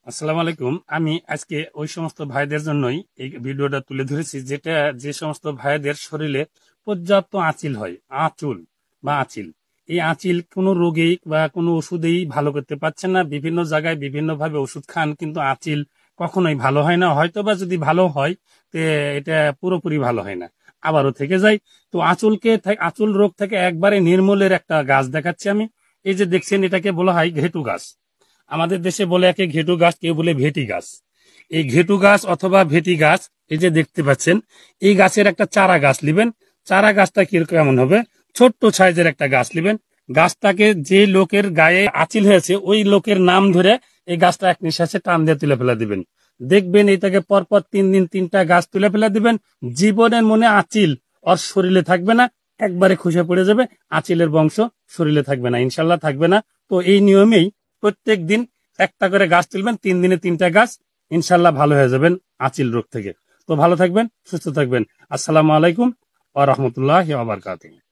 আসসালামু আলাইকুম। আমি আজকে ওই সমস্ত ভাইদের জন্যই এই ভিডিওটা তুলে ধরেছি, যে সমস্ত ভাইদের শরীরে পর্যাপ্ত আঁচিল হয়, আঁচুল বা আঁচিল। এই আঁচিল কোনো রোগেই বা কোনো ওষুধেই ভালো করতে পারছেন না। বিভিন্ন জায়গায় বিভিন্ন ভাবে ওষুধ খান, কিন্তু আঁচিল কখনোই ভালো হয় না। হয়তো বা যদি ভালো হয়, তে এটা পুরোপুরি ভালো হয় না, আবারও থেকে যায়। তো আঁচুল রোগ থেকে একবারে নির্মূলের একটা গাছ দেখাচ্ছি আমি। এই যে দেখছেন, এটাকে বলা হয় ঘেটু গাছ। আমাদের দেশে বলে একে ঘেটু গাছ, কেউ বলে ভেটি গাছ। এই ঘেটু গাছ অথবা ভেটি গাছ, এই যে দেখতে পাচ্ছেন, এই গাছের একটা চারা গাছ নেবেন। চারা গাছটা কেমন হবে, ছোট্ট সাইজের একটা গাছ নেবেন। গাছটাকে যে লোকের গায়ে আঁচিল হয়েছে ওই লোকের নাম ধরে এই গাছটা এক নিঃশ্বাসে টান দিয়ে তুলে ফেলে দিবেন। দেখবেন এটাকে পরপর 3 দিন 3টা গাছ তুলে ফেলে দিবেন। জীবনের মনে আঁচিল ওর শরীরে থাকবে না, একবারে খসে পড়ে যাবে। আঁচিলের বংশ শরীরে থাকবে না, ইনশাল্লাহ থাকবে না। তো এই নিয়মেই প্রত্যেক দিন একটা করে গাছ তুলবেন, 3 দিনে 3টা গাছ, ইনশাল্লাহ ভালো হয়ে যাবেন আঁচিল রোগ থেকে। তো ভালো থাকবেন, সুস্থ থাকবেন। আসসালামু আলাইকুম ওয়া রাহমাতুল্লাহি ওয়া বারাকাতুহু।